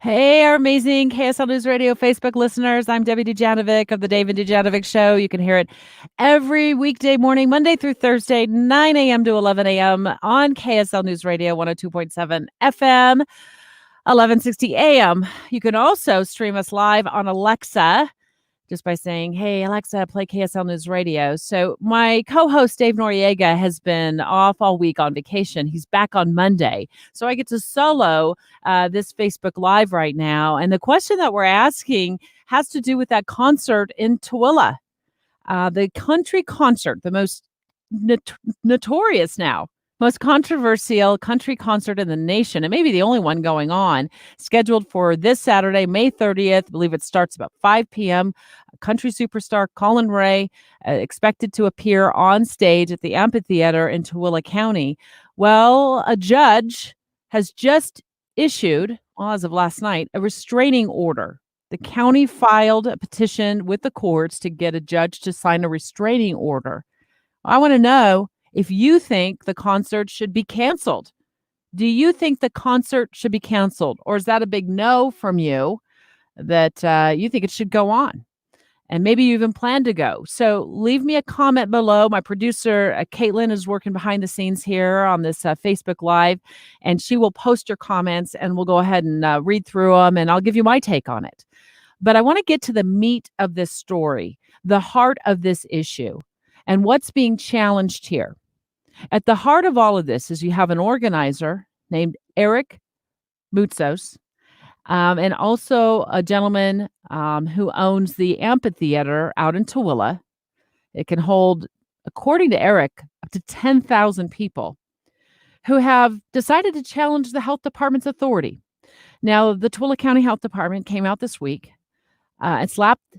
Hey, our amazing KSL News Radio Facebook listeners. I'm Debbie Dujanovic of The David Dujanovic Show. You can hear it every weekday morning, Monday through Thursday, 9 a.m. to 11 a.m. on KSL News Radio, 102.7 FM, 1160 a.m. You can also stream us live on Alexa just by saying, hey, Alexa, play KSL News Radio. So my co-host, Dave Noriega, has been off all week on vacation. He's back on Monday. So I get to solo this Facebook Live right now. And the question that we're asking has to do with that concert in Tooele, the country concert, the most notorious now, most controversial country concert in the nation, and maybe the only one going on, scheduled for this Saturday, May 30th. I believe it starts about 5 p.m. Country superstar Collin Raye expected to appear on stage at the amphitheater in Tooele County. Well, a judge has just issued, as of last night, a restraining order. The county filed a petition with the courts to get a judge to sign a restraining order. I want to know if you think the concert should be canceled. Do you think the concert should be canceled? Or is that a big no from you that you think it should go on? And maybe you even plan to go. So leave me a comment below. My producer, Caitlin, is working behind the scenes here on this Facebook Live, and she will post your comments, and we'll go ahead and read through them, and I'll give you my take on it. But I want to get to the meat of this story, the heart of this issue, and what's being challenged here. At the heart of all of this is you have an organizer named Eric Moutsos, and also a gentleman who owns the amphitheater out in Tooele. It can hold, according to Eric, up to 10,000 people who have decided to challenge the health department's authority. Now, the Tooele County Health Department came out this week and slapped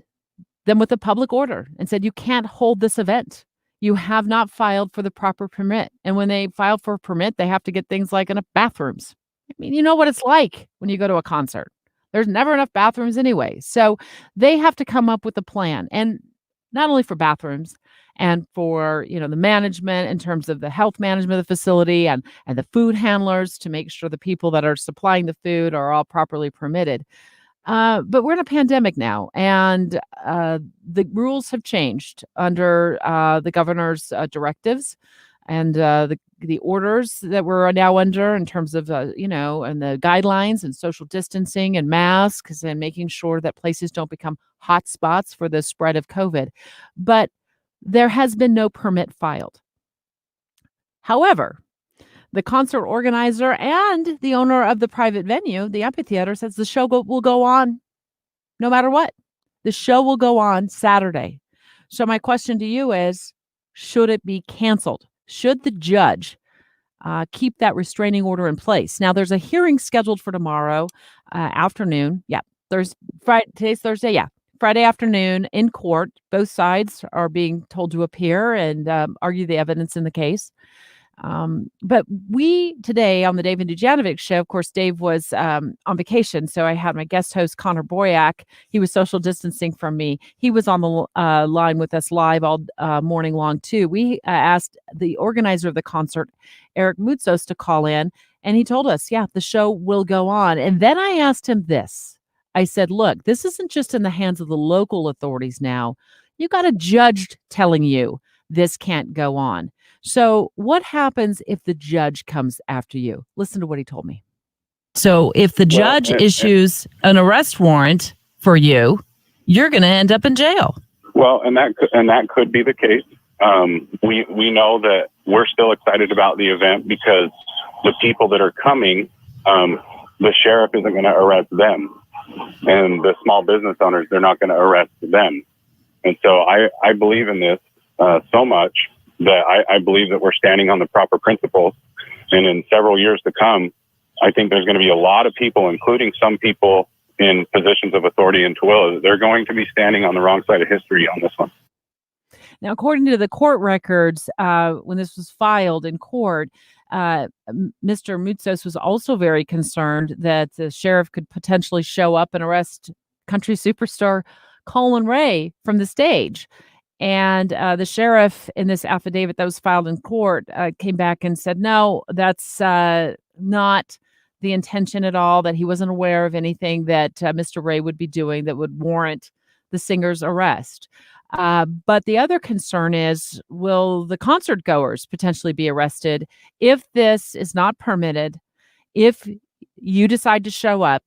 them with a public order and said, you can't hold this event. You have not filed for the proper permit. And when they file for a permit, they have to get things like enough bathrooms. I mean, you know what it's like when you go to a concert. There's never enough bathrooms anyway. So they have to come up with a plan. And not only for bathrooms and for, the management in terms of the health management of the facility and the food handlers to make sure the people that are supplying the food are all properly permitted. But we're in a pandemic now, and the rules have changed under the governor's directives and the orders that we're now under in terms of, and the guidelines and social distancing and masks and making sure that places don't become hot spots for the spread of COVID. But there has been no permit filed. However, the concert organizer and the owner of the private venue, the amphitheater, says the show will go on no matter what. The show will go on Saturday. So my question to you is, should it be canceled? Should the judge keep that restraining order in place? Now, there's a hearing scheduled for tomorrow afternoon. Yeah, today's Thursday. Yeah, Friday afternoon in court. Both sides are being told to appear and argue the evidence in the case. But we today on the Dave and Dujanovic Show, of course, Dave was on vacation. So I had my guest host, Connor Boyack. He was social distancing from me. He was on the line with us live all morning long, too. We asked the organizer of the concert, Eric Moutsos, to call in. And he told us, yeah, the show will go on. And then I asked him this. I said, look, this isn't just in the hands of the local authorities now. You got a judge telling you this can't go on. So what happens if the judge comes after you? Listen to what he told me. So if the judge issues an arrest warrant for you, you're going to end up in jail. Well, and that could be the case. We know that we're still excited about the event because the people that are coming, the sheriff isn't going to arrest them. And the small business owners, they're not going to arrest them. And so I believe in this so much that I believe that we're standing on the proper principles. And in several years to come, I think there's going to be a lot of people, including some people in positions of authority in Tooele, they're going to be standing on the wrong side of history on this one. Now, according to the court records, when this was filed in court, Mr. Moutsos was also very concerned that the sheriff could potentially show up and arrest country superstar Collin Raye from the stage. And the sheriff in this affidavit that was filed in court came back and said, no, that's not the intention at all, that he wasn't aware of anything that Mr. Raye would be doing that would warrant the singer's arrest. But the other concern is, will the concert goers potentially be arrested if this is not permitted? If you decide to show up,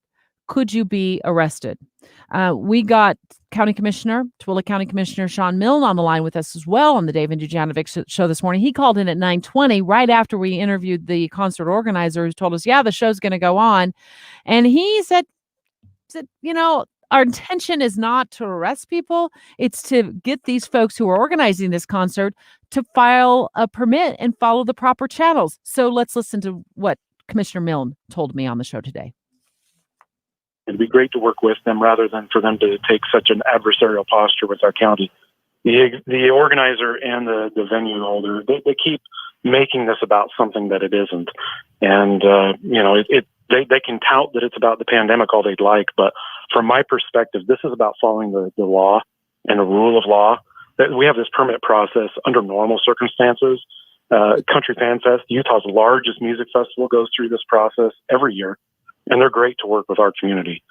could you be arrested? We got Tooele County Commissioner Sean Milne on the line with us as well on the David Dujanovic show this morning. He called in at 9:20 right after we interviewed the concert organizer, who told us, yeah, the show's going to go on. And he said, our intention is not to arrest people. It's to get these folks who are organizing this concert to file a permit and follow the proper channels. So let's listen to what Commissioner Milne told me on the show today. It'd be great to work with them rather than for them to take such an adversarial posture with our county. The organizer and the venue holder, they keep making this about something that it isn't. And, they can tout that it's about the pandemic all they'd like, but from my perspective, this is about following the law and the rule of law. That we have this permit process under normal circumstances. Country Fan Fest, Utah's largest music festival, goes through this process every year, and they're great to work with our community.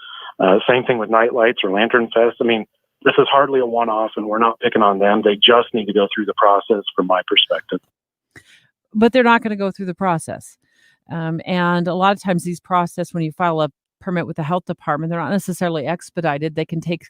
Same thing with Night Lights or Lantern Fest. I mean, this is hardly a one-off, and we're not picking on them. They just need to go through the process from my perspective. But they're not going to go through the process. And a lot of times these process, when you file a permit with the health department, they're not necessarily expedited. They can take,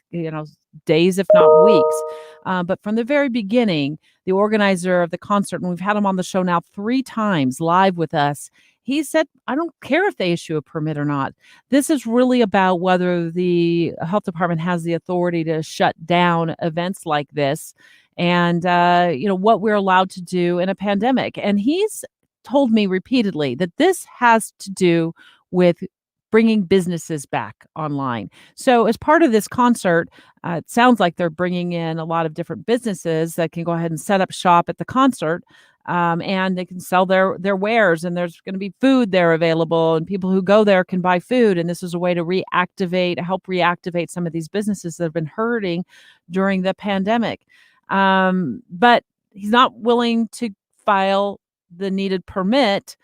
days, if not weeks. But from the very beginning, the organizer of the concert, and we've had him on the show now 3 times live with us, he said, I don't care if they issue a permit or not. This is really about whether the health department has the authority to shut down events like this and, what we're allowed to do in a pandemic. And he's told me repeatedly that this has to do with bringing businesses back online. So as part of this concert, it sounds like they're bringing in a lot of different businesses that can go ahead and set up shop at the concert, and they can sell their wares, and there's going to be food there available, and people who go there can buy food. And this is a way to help reactivate some of these businesses that have been hurting during the pandemic. But he's not willing to file the needed permit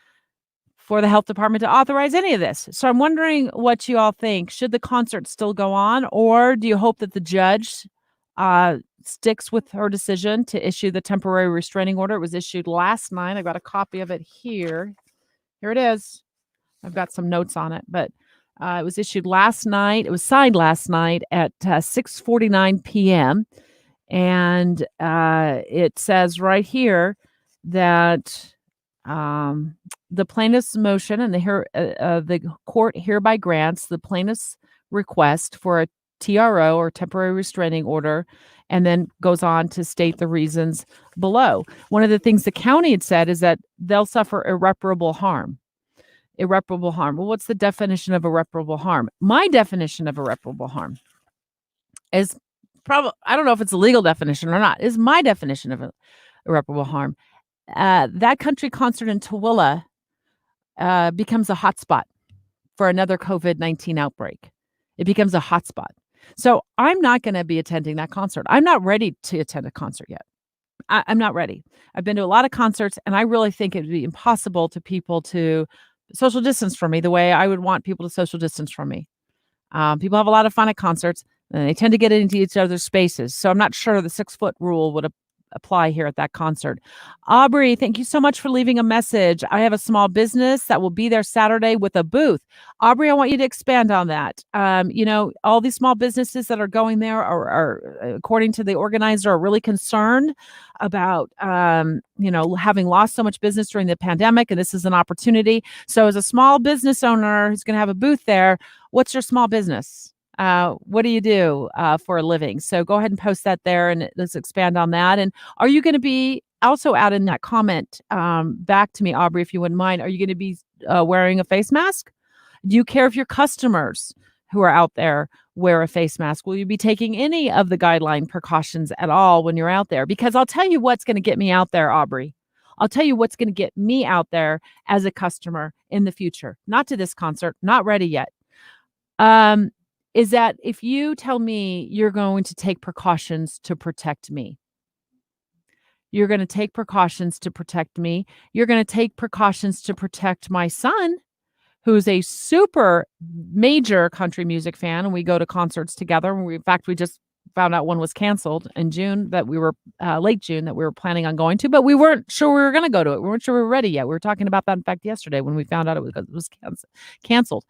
for the health department to authorize any of this. So I'm wondering what you all think. Should the concert still go on, or do you hope that the judge sticks with her decision to issue the temporary restraining order? It was issued last night. I've got a copy of it here. Here it is. I've got some notes on it, but it was issued last night. It was signed last night at 6:49 p.m. And it says right here that the plaintiff's motion and the court hereby grants the plaintiff's request for a TRO, or temporary restraining order, and then goes on to state the reasons below. One of the things the county had said is that they'll suffer irreparable harm. Irreparable harm. Well, what's the definition of irreparable harm? My definition of irreparable harm is probably, I don't know if it's a legal definition or not, is my definition of irreparable harm. That country concert in Tooele becomes a hotspot for another COVID-19 outbreak. It becomes a hotspot. So I'm not going to be attending that concert. I'm not ready to attend a concert yet. I'm not ready. I've been to a lot of concerts, and I really think it would be impossible to people to social distance from me the way I would want people to social distance from me. People have a lot of fun at concerts, and they tend to get into each other's spaces. So I'm not sure the 6-foot rule would apply here at that concert. Aubrey, thank you so much for leaving a message. I have a small business that will be there Saturday with a booth. Aubrey, I want you to expand on that. All these small businesses that are going there are, according to the organizer, are really concerned about, having lost so much business during the pandemic, and this is an opportunity. So as a small business owner who's going to have a booth there, what's your small business? What do you do for a living? So go ahead and post that there, and let's expand on that. And are you going to be also add in that comment back to me, Aubrey, if you wouldn't mind? Are you going to be wearing a face mask? Do you care if your customers who are out there wear a face mask? Will you be taking any of the guideline precautions at all when you're out there? Because I'll tell you what's going to get me out there, Aubrey. I'll tell you what's going to get me out there as a customer in the future. Not to this concert, not ready yet. Is that if you tell me you're going to take precautions to protect me, you're going to take precautions to protect me, you're going to take precautions to protect my son, who's a super major country music fan, and we go to concerts together. In fact, we just found out one was canceled in June that we were late June that we were planning on going to, but we weren't sure we were going to go to it. We weren't sure we were ready yet. We were talking about that, in fact, yesterday when we found out it was canceled.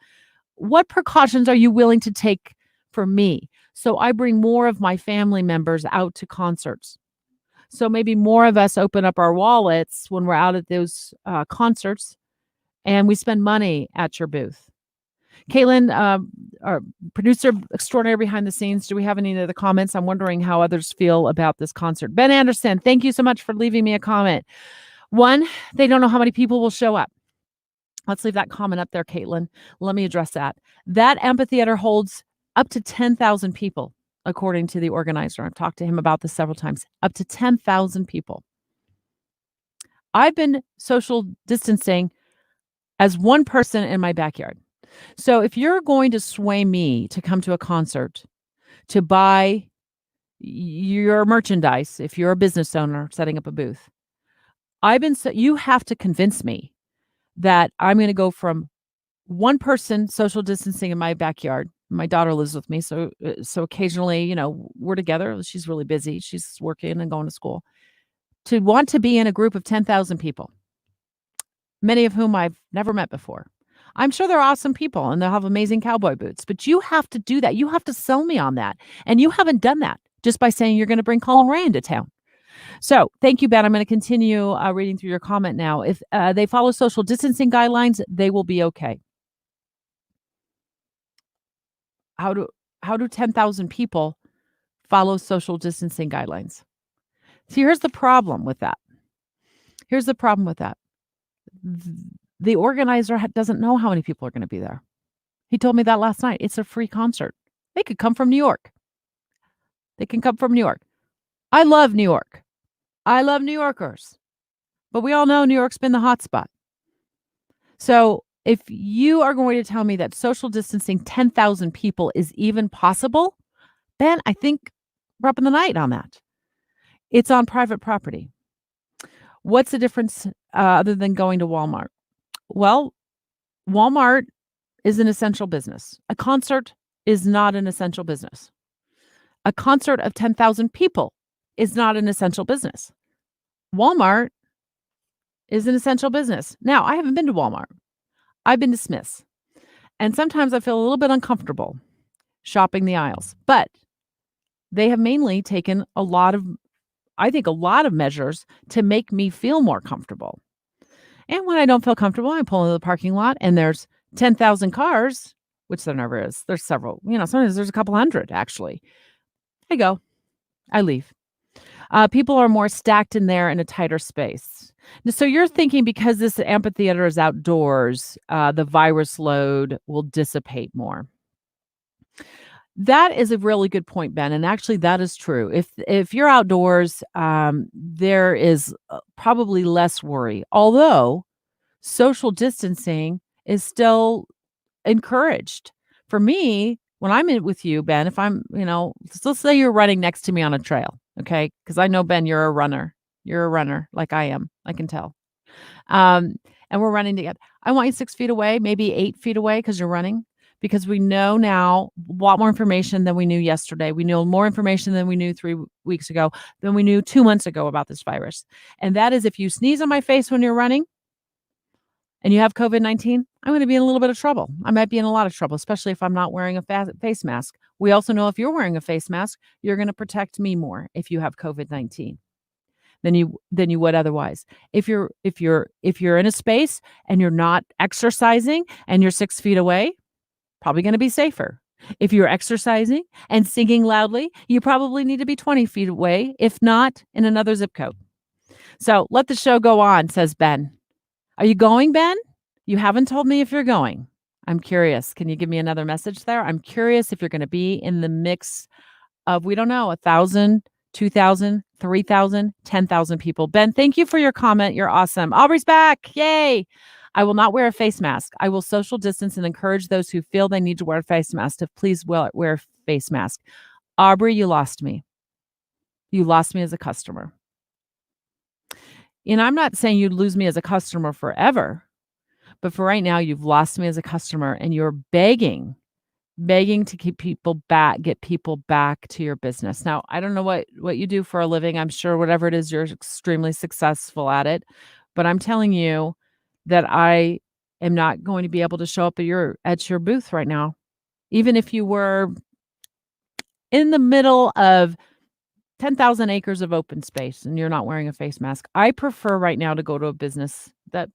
What precautions are you willing to take for me? So I bring more of my family members out to concerts. So maybe more of us open up our wallets when we're out at those concerts and we spend money at your booth. Caitlin, our producer extraordinary behind the scenes, do we have any other comments? I'm wondering how others feel about this concert. Ben Anderson, thank you so much for leaving me a comment. One, they don't know how many people will show up. Let's leave that comment up there, Caitlin. Let me address that. That amphitheater holds up to 10,000 people, according to the organizer. I've talked to him about this several times. Up to 10,000 people. I've been social distancing as one person in my backyard. So if you're going to sway me to come to a concert, to buy your merchandise, if you're a business owner setting up a booth, you have to convince me that I'm going to go from one person social distancing in my backyard. My daughter lives with me, so occasionally, we're together. She's really busy. She's working and going to school. To want to be in a group of 10,000 people, many of whom I've never met before. I'm sure they're awesome people and they'll have amazing cowboy boots, but you have to do that. You have to sell me on that. And you haven't done that just by saying you're going to bring Collin Raye into town. So thank you, Ben. I'm going to continue reading through your comment now. If they follow social distancing guidelines, they will be okay. How do 10,000 people follow social distancing guidelines? See, here's the problem with that. The organizer doesn't know how many people are going to be there. He told me that last night. It's a free concert. They could come from New York. They can come from New York. I love New York. I love New Yorkers. But we all know New York's been the hot spot. So if you are going to tell me that social distancing 10,000 people is even possible, Ben, I think we're up in the night on that. It's on private property. What's the difference other than going to Walmart? Well, Walmart is an essential business. A concert is not an essential business. A concert of 10,000 people is not an essential business. Walmart is an essential business. Now, I haven't been to Walmart. I've been to Smith's. And sometimes I feel a little bit uncomfortable shopping the aisles. But they have mainly taken a lot of measures to make me feel more comfortable. And when I don't feel comfortable, I pull into the parking lot and there's 10,000 cars, which there never is. There's several, sometimes there's a couple hundred actually. I go, I leave. People are more stacked in there in a tighter space. So you're thinking because this amphitheater is outdoors, the virus load will dissipate more. That is a really good point, Ben. And actually that is true. If you're outdoors, there is probably less worry. Although social distancing is still encouraged. For me, when I'm in with you, Ben, if I'm, let's say you're running next to me on a trail, okay? Because I know, Ben, you're a runner. You're a runner like I am. I can tell. And we're running together. I want you 6 feet away, maybe 8 feet away because you're running. Because we know now a lot more information than we knew yesterday. We know more information than we knew 3 weeks ago, than we knew 2 months ago about this virus. And that is if you sneeze on my face when you're running and you have COVID-19, I'm going to be in a little bit of trouble. I might be in a lot of trouble, especially if I'm not wearing a face mask. We also know if you're wearing a face mask, you're going to protect me more if you have COVID-19 than you would otherwise. If you're in a space and you're not exercising and you're 6 feet away, probably going to be safer. If you're exercising and singing loudly, you probably need to be 20 feet away, if not in another zip code. So let the show go on, says Ben. Are you going, Ben? You haven't told me if you're going. I'm curious. Can you give me another message there? I'm curious if you're going to be in the mix of, we don't know, 1,000, 2,000, 3,000, 10,000 people. Ben, thank you for your comment. You're awesome. Aubrey's back. Yay. I will not wear a face mask. I will social distance and encourage those who feel they need to wear a face mask to please wear a face mask. Aubrey, you lost me. You lost me as a customer. And I'm not saying you'd lose me as a customer forever, But for right now, you've lost me as a customer, and you're begging to get people back to your business. Now, I don't know what you do for a living. I'm sure whatever it is, you're extremely successful at it. But I'm telling you that I am not going to be able to show up at your booth right now. Even if you were in the middle of 10,000 acres of open space and you're not wearing a face mask. I prefer right now to go to a business that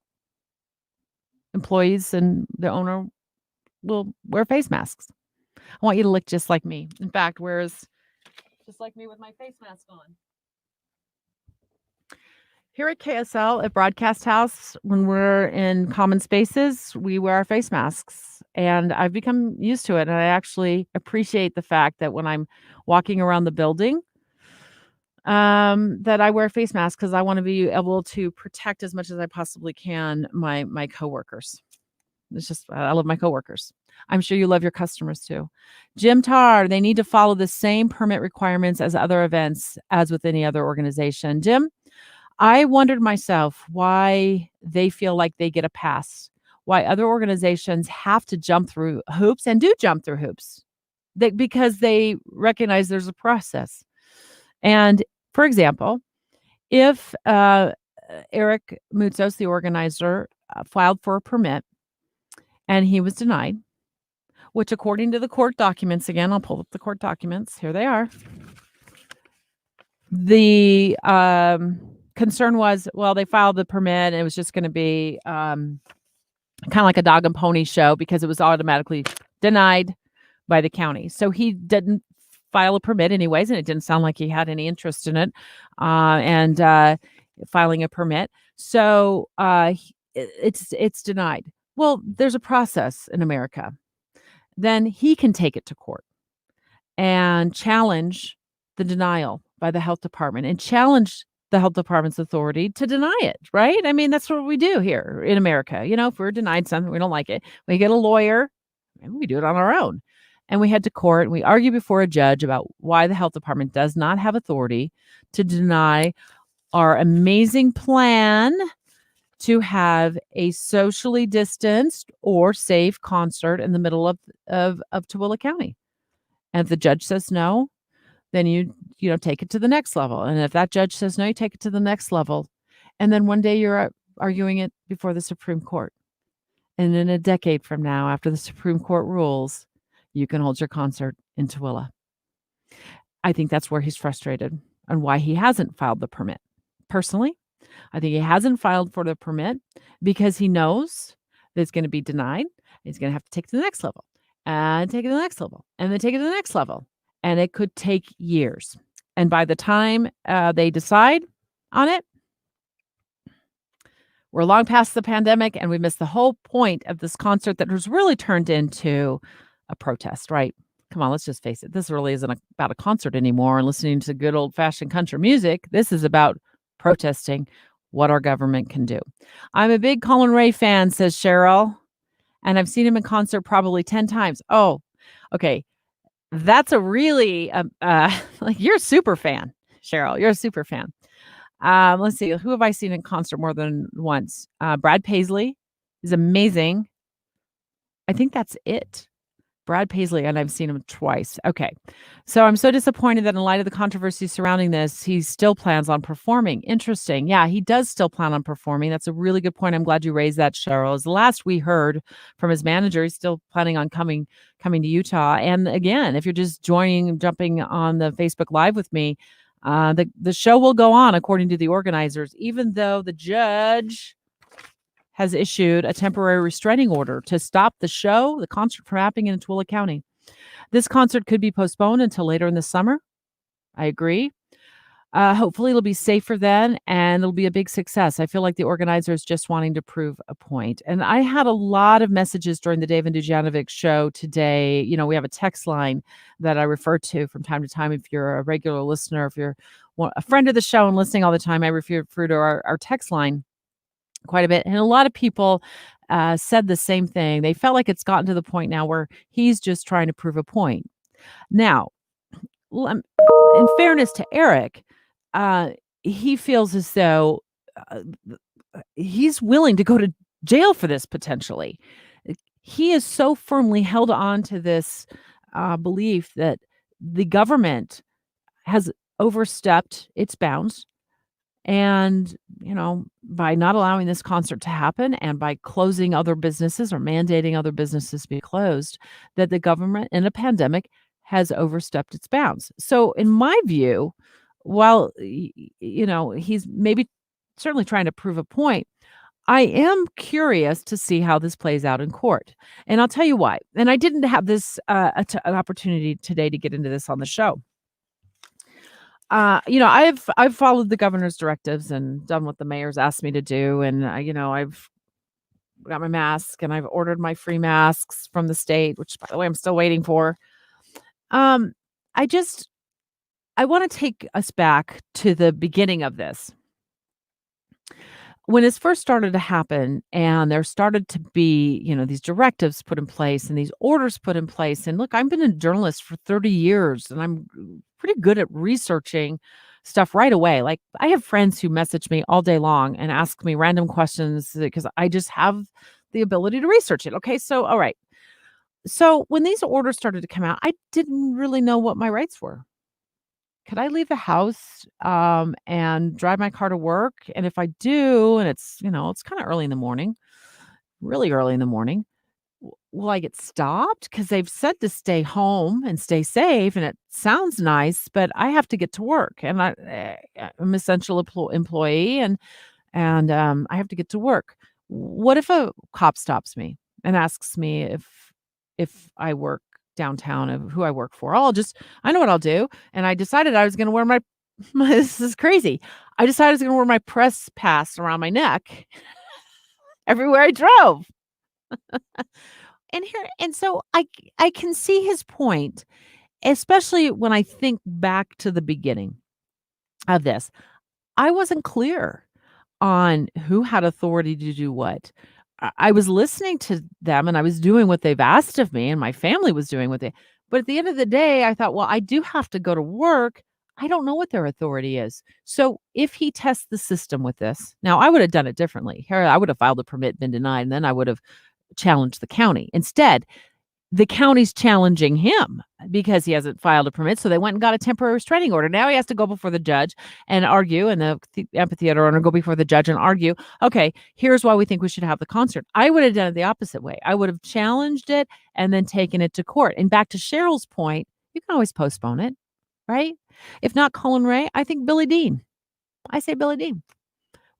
employees and the owner will wear face masks. I want you to look just like me. In fact, just like me with my face mask on. Here at KSL at Broadcast House, when we're in common spaces, we wear our face masks. And I've become used to it. And I actually appreciate the fact that when I'm walking around the building, that I wear a face mask because I want to be able to protect as much as I possibly can my coworkers. It's just I love my coworkers. I'm sure you love your customers too. Jim Tarr, they need to follow the same permit requirements as other events as with any other organization. Jim, I wondered myself why they feel like they get a pass, why other organizations have to jump through hoops and do jump through hoops because they recognize there's a process. And for example, if Eric Mutzos, the organizer, filed for a permit and he was denied, which according to the court documents, again, I'll pull up the court documents. Here they are. The concern was, well, they filed the permit and it was just going to be kind of like a dog and pony show because it was automatically denied by the county. So he didn't file a permit anyways, and it didn't sound like he had any interest in it and filing a permit. So it's denied. Well, there's a process in America. Then he can take it to court and challenge the denial by the health department and challenge the health department's authority to deny it, right? I mean, that's what we do here in America. You know, if we're denied something, we don't like it, we get a lawyer and we do it on our own. And we head to court and we argue before a judge about why the health department does not have authority to deny our amazing plan to have a socially distanced or safe concert in the middle of Tooele County. And if the judge says no, then you take it to the next level. And if that judge says no, you take it to the next level. And then one day you're arguing it before the Supreme Court. And in a decade from now, after the Supreme Court rules, you can hold your concert in Tooele. I think that's where he's frustrated and why he hasn't filed the permit. Personally, I think he hasn't filed for the permit because he knows that it's going to be denied. He's going to have to take it to the next level and take it to the next level and then take it to the next level. And it could take years. And by the time they decide on it, we're long past the pandemic and we missed the whole point of this concert that was really turned into a protest, right? Come on, let's just face it. This really isn't about a concert anymore and listening to good old-fashioned country music. This is about protesting what our government can do. I'm a big Collin Raye fan, says Cheryl, and I've seen him in concert probably 10 times. Oh, okay. That's a really, like you're a super fan, Cheryl. You're a super fan. Let's see. Who have I seen in concert more than once? Brad Paisley is amazing. I think that's it. Brad Paisley, and I've seen him twice. Okay. So I'm so disappointed that in light of the controversy surrounding this, he still plans on performing. Interesting. Yeah, he does still plan on performing. That's a really good point. I'm glad you raised that, Cheryl. As the last we heard from his manager, he's still planning on coming to Utah. And again, if you're just jumping on the Facebook Live with me, the show will go on according to the organizers, even though the judge has issued a temporary restraining order to stop the concert from happening in Tooele County. This concert could be postponed until later in the summer. I agree. Hopefully it'll be safer then and it'll be a big success. I feel like the organizer is just wanting to prove a point. And I had a lot of messages during the David Dujanovic show today. You know, we have a text line that I refer to from time to time. If you're a regular listener, if you're a friend of the show and listening all the time, I refer to our text line quite a bit. And a lot of people said the same thing. They felt like it's gotten to the point now where he's just trying to prove a point. Now, in fairness to Eric, he feels as though he's willing to go to jail for this potentially. He is so firmly held on to this belief that the government has overstepped its bounds. And, by not allowing this concert to happen and by closing other businesses or mandating other businesses be closed, that the government in a pandemic has overstepped its bounds. So, in my view, while, he's maybe certainly trying to prove a point, I am curious to see how this plays out in court. And I'll tell you why. And I didn't have this an opportunity today to get into this on the show. I've followed the governor's directives and done what the mayor's asked me to do, and I've got my mask and I've ordered my free masks from the state, which by the way I'm still waiting for. Um, I just I want to take us back to the beginning of this. When this first started to happen and there started to be, these directives put in place and these orders put in place. And look, I've been a journalist for 30 years and I'm pretty good at researching stuff right away. Like I have friends who message me all day long and ask me random questions because I just have the ability to research it. Okay. So, all right. So when these orders started to come out, I didn't really know what my rights were. Could I leave the house, and drive my car to work? And if I do, and it's kinda early in the morning, really early in the morning, will I get stopped? Because 'Cause they've said to stay home and stay safe, and it sounds nice, but I have to get to work, and I'm essential employee, and I have to get to work. What if a cop stops me and asks me if I work downtown, of who I work for? I know what I'll do, and I decided I was gonna wear my this is crazy. I decided I was gonna wear my press pass around my neck everywhere I drove. So I can see his point, especially when I think back to the beginning of this. I wasn't clear on who had authority to do what. I was listening to them and I was doing what they've asked of me and my family was doing but at the end of the day, I thought, well, I do have to go to work. I don't know what their authority is. So if he tests the system with this, now I would have done it differently. Here, I would have filed a permit, been denied, and then I would have challenged the county. Instead, the county's challenging him because he hasn't filed a permit, so they went and got a temporary restraining order. Now he has to go before the judge and argue, and the amphitheater owner go before the judge and argue, "Okay, here's why we think we should have the concert." I would have done it the opposite way. I would have challenged it and then taken it to court. And back to Cheryl's point, you can always postpone it, right? If not Collin Raye, I think Billy Dean. I say Billy Dean.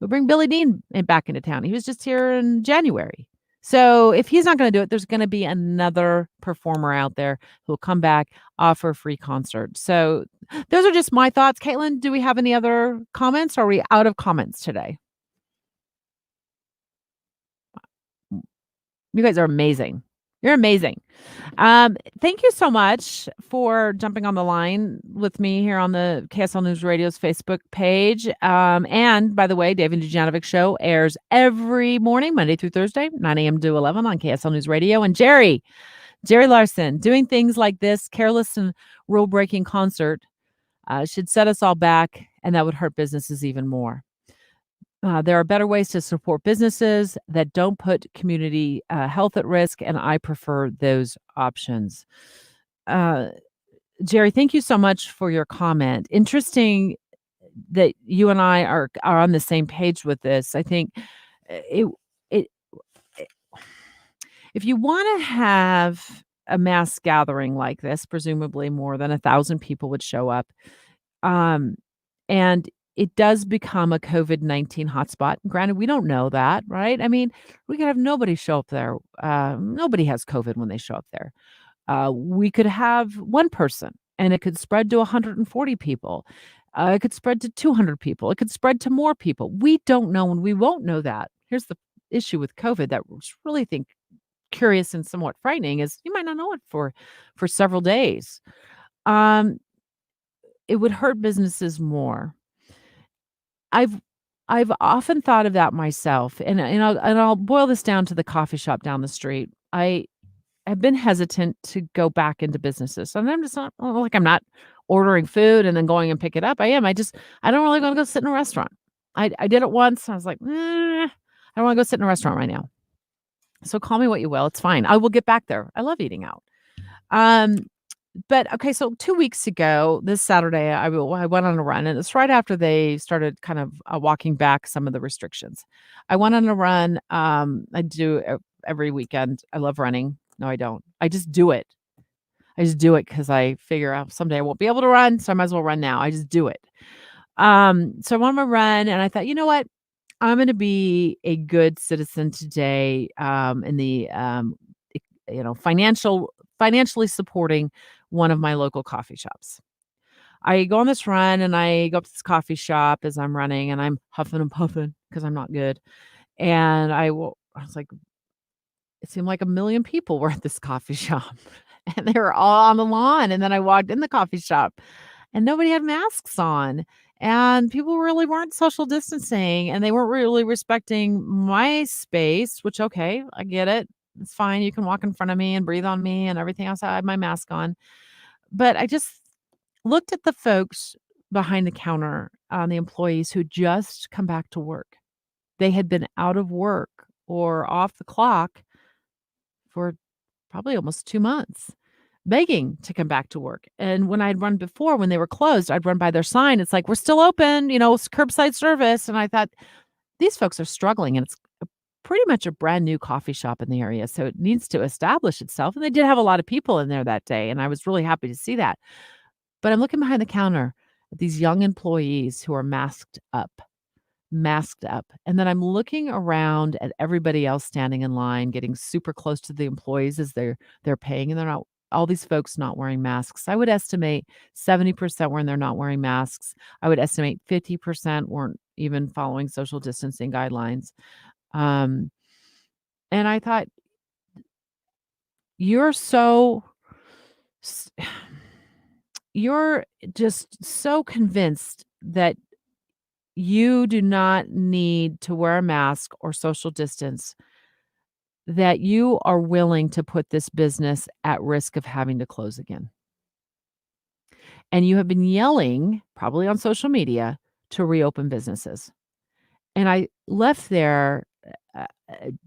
We'll bring Billy Dean back into town. He was just here in January. So if he's not gonna do it, there's gonna be another performer out there who'll come back, offer a free concert. So those are just my thoughts. Caitlin, do we have any other comments? Or are we out of comments today? You guys are amazing. You're amazing. Thank you so much for jumping on the line with me here on the KSL News Radio's Facebook page. And by the way, David Dujanovic Show airs every morning, Monday through Thursday, 9 a.m. to 11 on KSL News Radio. And Jerry Larson, doing things like this, careless and rule-breaking concert, should set us all back, and that would hurt businesses even more. There are better ways to support businesses that don't put community health at risk, and I prefer those options. Uh, Jerry, thank you so much for your comment. Interesting that you and I are on the same page with this. I think it, it, it if you want to have a mass gathering like this, presumably more than 1,000 people would show up, um, and it does become a COVID-19 hotspot. Granted, we don't know that, right? I mean, we could have nobody show up there. Nobody has COVID when they show up there. We could have one person and it could spread to 140 people. It could spread to 200 people. It could spread to more people. We don't know, and we won't know that. Here's the issue with COVID that was really think curious and somewhat frightening is you might not know it for several days. Um, it would hurt businesses more. I've I've often thought of that myself, and I'll boil this down to the coffee shop down the street. I have been hesitant to go back into businesses, and I'm just not like I'm not ordering food and then going and pick it up. I am. I don't really wanna go sit in a restaurant. I did it once. I was like, I don't want to go sit in a restaurant right now. So call me what you will. It's fine. I will get back there. I love eating out. But okay, so 2 weeks ago, this Saturday, I went on a run, and it's right after they started kind of walking back some of the restrictions. I went on a run. I do every weekend. I love running. No, I don't. I just do it. I just do it because I figure out someday I won't be able to run, so I might as well run now. I just do it. So I went on a run, and I thought, you know what? I'm going to be a good citizen today. In the financially supporting one of my local coffee shops. I go on this run and I go up to this coffee shop as I'm running and I'm huffing and puffing because I'm not good. And I was like, it seemed like a million people were at this coffee shop and they were all on the lawn. And then I walked in the coffee shop and nobody had masks on. And people really weren't social distancing and they weren't really respecting my space, which, okay, I get it. It's fine. You can walk in front of me and breathe on me and everything else. I had my mask on. But I just looked at the folks behind the counter, the employees who just come back to work. They had been out of work or off the clock for probably almost 2 months, begging to come back to work. And when I'd run before, when they were closed, I'd run by their sign. It's like, we're still open, it's curbside service. And I thought, these folks are struggling. And it's pretty much a brand new coffee shop in the area. So it needs to establish itself. And they did have a lot of people in there that day. And I was really happy to see that. But I'm looking behind the counter at these young employees who are masked up. And then I'm looking around at everybody else standing in line, getting super close to the employees as they're paying. And they're not, all these folks not wearing masks. I would estimate 70% they're not wearing masks. I would estimate 50% weren't even following social distancing guidelines. And I thought, you're just so convinced that you do not need to wear a mask or social distance, that you are willing to put this business at risk of having to close again. And you have been yelling, probably on social media, to reopen businesses. And I left there,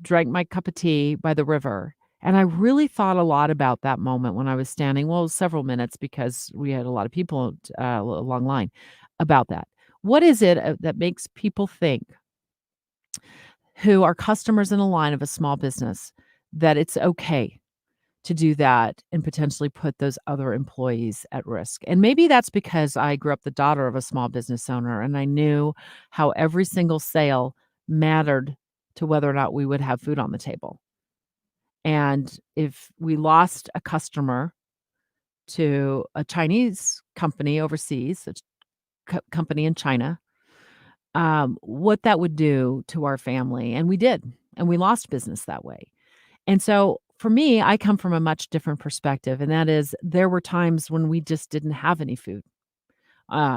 drank my cup of tea by the river, and I really thought a lot about that moment when I was standing, well, several minutes because we had a lot of people, a long line, about that. What is it that makes people think, who are customers in a line of a small business, that it's okay to do that and potentially put those other employees at risk? And maybe that's because I grew up the daughter of a small business owner and I knew how every single sale mattered to whether or not we would have food on the table. And if we lost a customer to a Chinese company overseas, a company in China, what that would do to our family. And we did, and we lost business that way. And so for me, I come from a much different perspective. And that is, there were times when we just didn't have any food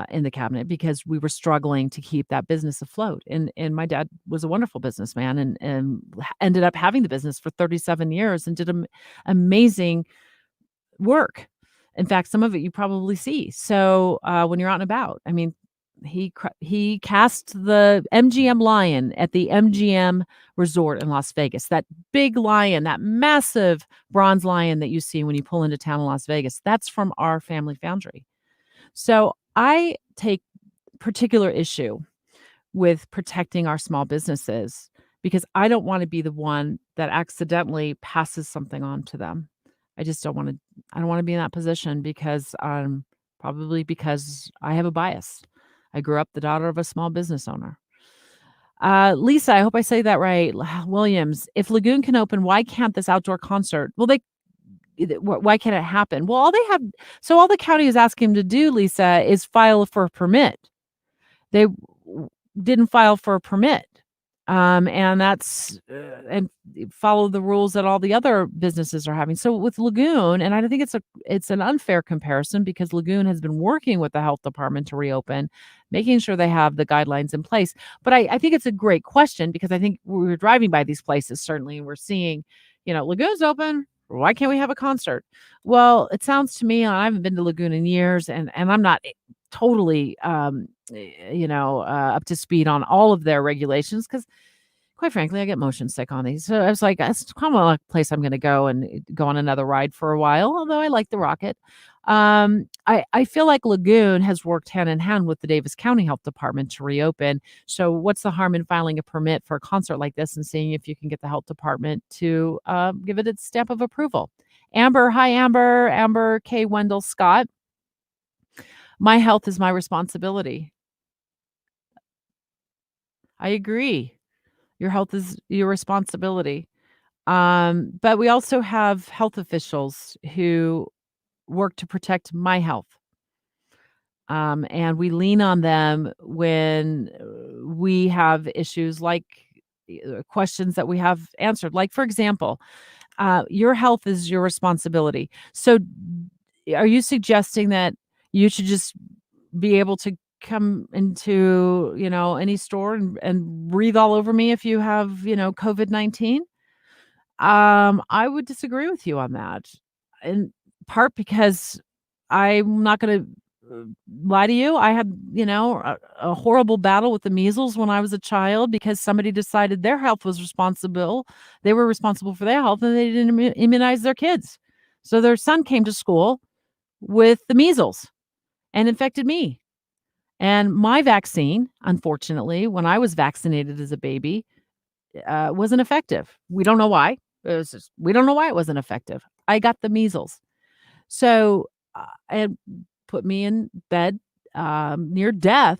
in the cabinet because we were struggling to keep that business afloat. And my dad was a wonderful businessman and ended up having the business for 37 years and did amazing work. In fact, some of it you probably see. So when you're out and about, I mean, he cast the MGM lion at the MGM Resort in Las Vegas. That big lion, that massive bronze lion that you see when you pull into town in Las Vegas, that's from our family foundry. So I take particular issue with protecting our small businesses because I don't want to be the one that accidentally passes something on to them. I don't want to be in that position because probably because I have a bias. I grew up the daughter of a small business owner. Lisa, I hope I say that right. Williams, if Lagoon can open, why can't this outdoor concert? Well, why can't it happen? Well, all the county is asking them to do, Lisa, is file for a permit. They didn't file for a permit. And that's and follow the rules that all the other businesses are having. So with Lagoon, and I think it's an unfair comparison because Lagoon has been working with the health department to reopen, making sure they have the guidelines in place. But I think it's a great question because I think we were driving by these places, certainly, and we're seeing, Lagoon's open. Why can't we have a concert? Well, it sounds to me, and I haven't been to Lagoon in years, and I'm not totally, up to speed on all of their regulations because quite frankly, I get motion sick on these. So I was like, that's kind of a place I'm going to go and go on another ride for a while, although I like the rocket. I feel like Lagoon has worked hand in hand with the Davis County Health Department to reopen. So what's the harm in filing a permit for a concert like this and seeing if you can get the health department to give it its stamp of approval? Amber, hi, Amber. Amber K. Wendell Scott. My health is my responsibility. I agree. Your health is your responsibility. But we also have health officials who work to protect my health. And we lean on them when we have issues like questions that we have answered. Like, for example, your health is your responsibility. So, are you suggesting that you should just be able to come into, any store and breathe all over me if you have, COVID-19? I would disagree with you on that. In part because I'm not gonna lie to you. I had, a horrible battle with the measles when I was a child because somebody decided their health was responsible. They were responsible for their health and they didn't immunize their kids. So their son came to school with the measles and infected me. And my vaccine, unfortunately, when I was vaccinated as a baby, wasn't effective. We don't know why. We don't know why it wasn't effective. I got the measles. So, it put me in bed, near death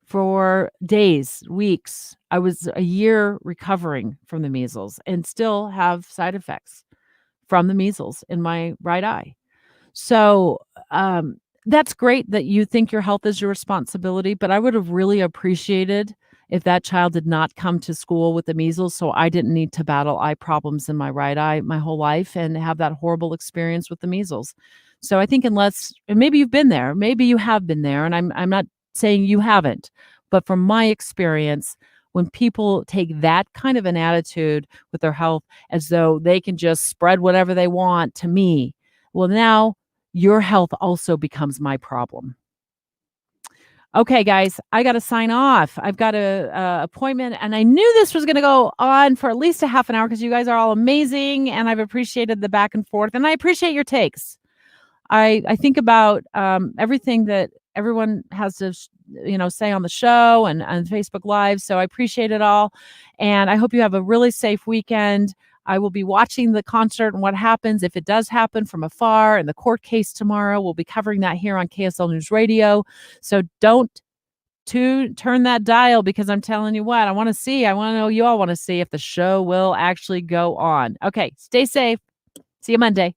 for days, weeks. I was a year recovering from the measles and still have side effects from the measles in my right eye. So, that's great that you think your health is your responsibility, but I would have really appreciated if that child did not come to school with the measles so I didn't need to battle eye problems in my right eye my whole life and have that horrible experience with the measles. So I think unless and maybe you've been there, maybe you have been there, and I'm not saying you haven't, but from my experience, when people take that kind of an attitude with their health as though they can just spread whatever they want to me, well, now your health also becomes my problem. Okay, guys, I got to sign off. I've got a appointment, and I knew this was going to go on for at least a half an hour because you guys are all amazing, and I've appreciated the back and forth, and I appreciate your takes. I think about everything that everyone has to say on the show and Facebook Live. So I appreciate it all, and I hope you have a really safe weekend. I will be watching the concert and what happens if it does happen from afar. And the court case tomorrow, we'll be covering that here on KSL News Radio. So don't turn that dial because I'm telling you what, I want to know you all want to see if the show will actually go on. Okay, stay safe. See you Monday.